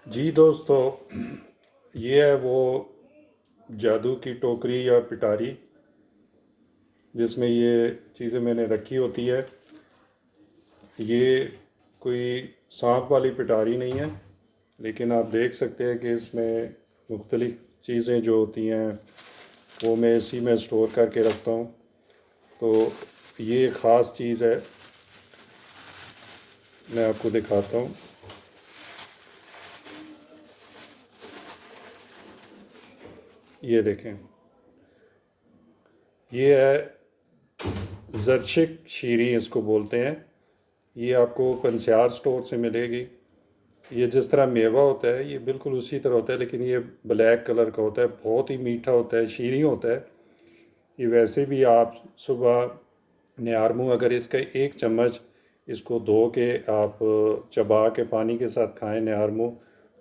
जी दोस्तों, ये है वो जादू की टोकरी या पिटारी जिसमें ये चीज़ें मैंने रखी होती है। ये कोई सांप वाली पिटारी नहीं है, लेकिन आप देख सकते हैं कि इसमें मुख्तलिफ़ चीज़ें जो होती हैं वो मैं इसी में स्टोर करके रखता हूँ। तो ये ख़ास चीज़ है, मैं आपको दिखाता हूँ। ये देखें, ये है ज़रशिक शीरी इसको बोलते हैं। ये आपको पंसार स्टोर से मिलेगी। ये जिस तरह मेवा होता है ये बिल्कुल उसी तरह होता है, लेकिन ये ब्लैक कलर का होता है, बहुत ही मीठा होता है, शीरी होता है। ये वैसे भी आप सुबह नियारमू अगर इसका एक चम्मच इसको धो के आप चबा के पानी के साथ खाएं नियारमू,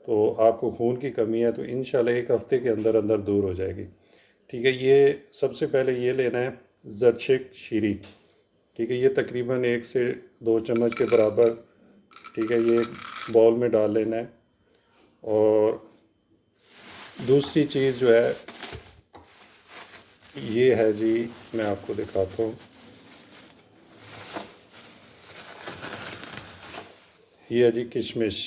तो आपको खून की कमी है तो इंशाल्लाह एक हफ़्ते के अंदर अंदर दूर हो जाएगी। ठीक है, ये सबसे पहले ये लेना है ज़रशिक शीरी। ठीक है, ये तकरीबन 1 से 2 चम्मच के बराबर। ठीक है, ये बाउल में डाल लेना है। और दूसरी चीज़ जो है ये है जी, मैं आपको दिखाता हूँ। ये है जी किशमिश।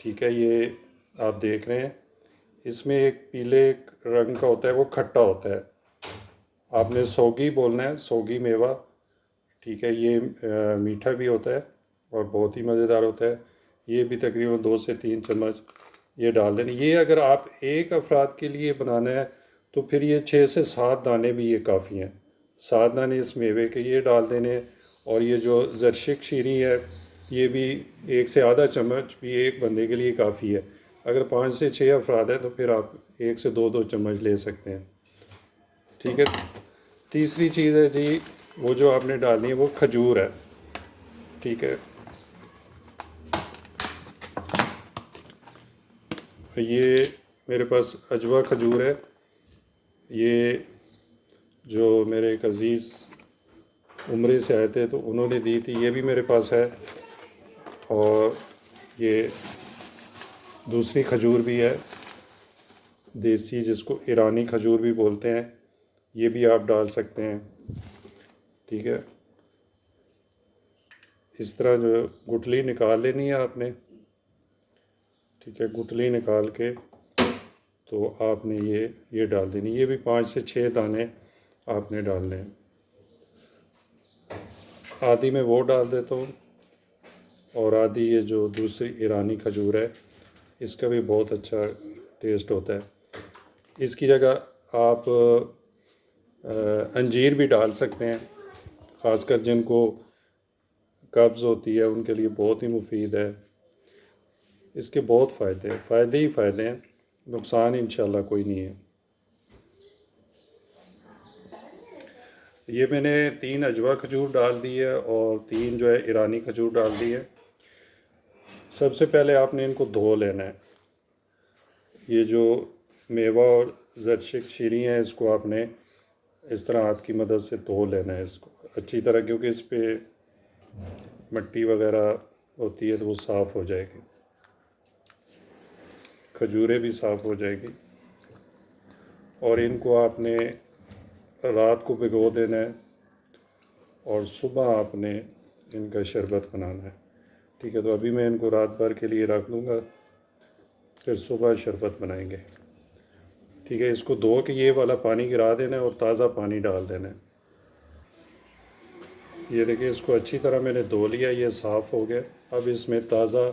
ठीक है, ये आप देख रहे हैं, इसमें एक पीले रंग का होता है, वो खट्टा होता है। आपने सौगी बोलना है, सौगी मेवा। ठीक है, ये मीठा भी होता है और बहुत ही मज़ेदार होता है। ये भी तकरीबन 2 से 3 चम्मच ये डाल देना। ये अगर आप एक अफराद के लिए बनाना है तो फिर ये 6 से 7 दाने भी ये काफ़ी हैं। 7 दाने इस मेवे के ये डाल देने। और ये जो ज़रशिक शीरी है ये भी 1 से आधा चम्मच भी एक बंदे के लिए काफ़ी है। अगर 5 से 6 अफराद हैं तो फिर आप 1 से 2 चम्मच ले सकते हैं। ठीक है, तीसरी चीज़ है जी, वो जो आपने डालनी है वो खजूर है। ठीक है, ये मेरे पास अजवा खजूर है। ये जो मेरे एक अज़ीज़ उम्रे से आए थे तो उन्होंने दी थी, ये भी मेरे पास है। और ये दूसरी खजूर भी है, देसी, जिसको ईरानी खजूर भी बोलते हैं, ये भी आप डाल सकते हैं। ठीक है, इस तरह जो गुठली निकाल लेनी है आपने। ठीक है, गुठली निकाल के तो आपने ये डाल देनी। ये भी 5 से 6 दाने आपने डालने हैं। आधी मैं वो डाल देता हूँ और आधी ये जो दूसरी ईरानी खजूर है इसका भी बहुत अच्छा टेस्ट होता है। इसकी जगह आप अंजीर भी डाल सकते हैं, ख़ासकर जिनको कब्ज़ होती है उनके लिए बहुत ही मुफीद है। इसके बहुत फ़ायदे हैं, फ़ायदे ही फ़ायदे हैं, नुकसान इंशाल्लाह कोई नहीं है। ये मैंने 3 अजवा खजूर डाल दी है और 3 जो है ईरानी खजूर डाल दी है। सबसे पहले आपने इनको धो लेना है। ये जो मेवा और ज़रशिक शीरी हैं इसको आपने इस तरह हाथ की मदद से धो लेना है इसको अच्छी तरह, क्योंकि इस पर मिट्टी वगैरह होती है तो वो साफ़ हो जाएगी, खजूरें भी साफ़ हो जाएगी। और इनको आपने रात को भिगो देना है और सुबह आपने इनका शरबत बनाना है। ठीक है, तो अभी मैं इनको रात भर के लिए रख दूँगा, फिर सुबह शरबत बनाएंगे। ठीक है, इसको धो के ये वाला पानी गिरा देना है और ताज़ा पानी डाल देना है। ये देखिए, इसको अच्छी तरह मैंने धो लिया, ये साफ़ हो गया। अब इसमें ताज़ा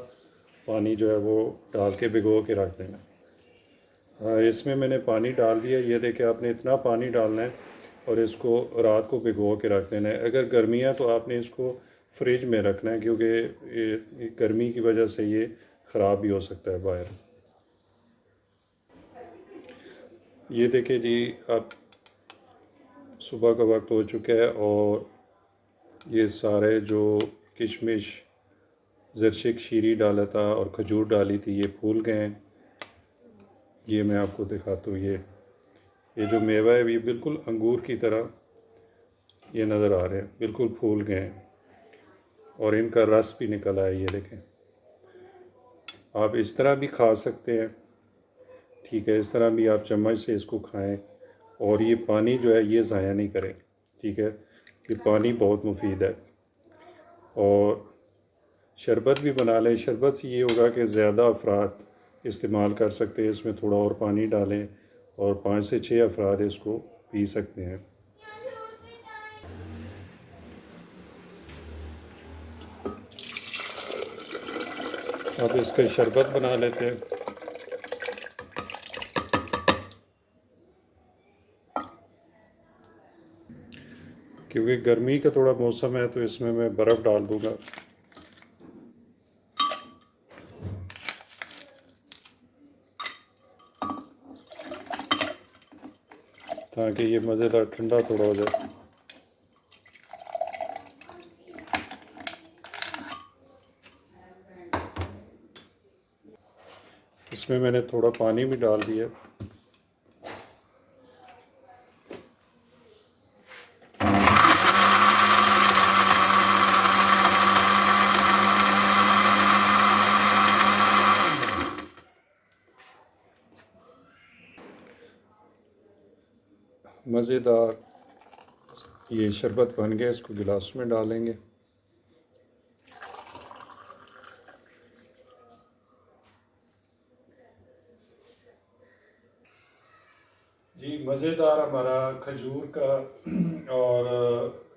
पानी जो है वो डाल के भिगो के रख देना है। हाँ, इसमें मैंने पानी डाल दिया। ये देखिए, आपने इतना पानी डालना है और इसको रात को भिगो के रख देना है। अगर गर्मी है तो आपने इसको फ्रिज में रखना है, क्योंकि ये गर्मी की वजह से ये ख़राब भी हो सकता है बाहर। ये देखिए जी, अब सुबह का वक्त हो चुका है और ये सारे जो किशमिश, ज़रशिक शीरी डाला था और खजूर डाली थी ये फूल गए हैं। ये मैं आपको दिखाता हूँ। ये जो मेवा है ये बिल्कुल अंगूर की तरह ये नज़र आ रहे हैं, बिल्कुल फूल गए हैं और इनका रस भी निकल आया। ये देखें, आप इस तरह भी खा सकते हैं, ठीक है, इस तरह भी आप चम्मच से इसको खाएं। और ये पानी जो है ये ज़ाया नहीं करें, ठीक है, ये पानी बहुत मुफीद है। और शरबत भी बना लें। शरबत से ये होगा कि ज़्यादा अफराद इस्तेमाल कर सकते हैं, इसमें थोड़ा और पानी डालें और 5 से 6 अफराद इसको पी सकते हैं। अब इसका शरबत बना लेते हैं। क्योंकि गर्मी का थोड़ा मौसम है तो इसमें मैं बर्फ़ डाल दूँगा, ताकि ये मज़ेदार ठंडा थोड़ा हो जाए। इसमें मैंने थोड़ा पानी भी डाल दिया। मज़ेदार ये शरबत बन गया, इसको गिलास में डालेंगे। जी, मज़ेदार हमारा खजूर का और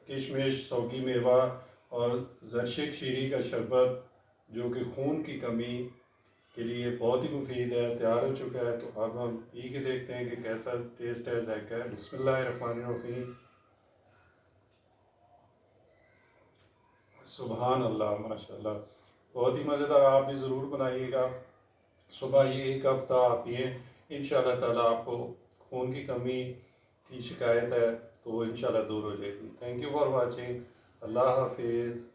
किशमिश, सौगी मेवा और ज़रशिक शीरी का शरबत, जो कि खून की कमी के लिए बहुत ही मुफीद है, तैयार हो चुका है। तो अब हम पी के देखते हैं कि कैसा टेस्ट है, जायका है। बिस्मिल्लाहिर्रहमानिर्रहीम। सुबहान अल्लाह, माशाल्लाह, बहुत ही मज़ेदार। आप भी ज़रूर बनाइएगा। सुबह ये एक हफ़्ता आप पिए, इंशाल्लाह ताला आपको खून की कमी की शिकायत है तो इंशाल्लाह दूर हो जाएगी। Thank you for watching. अल्लाह हाफिज़।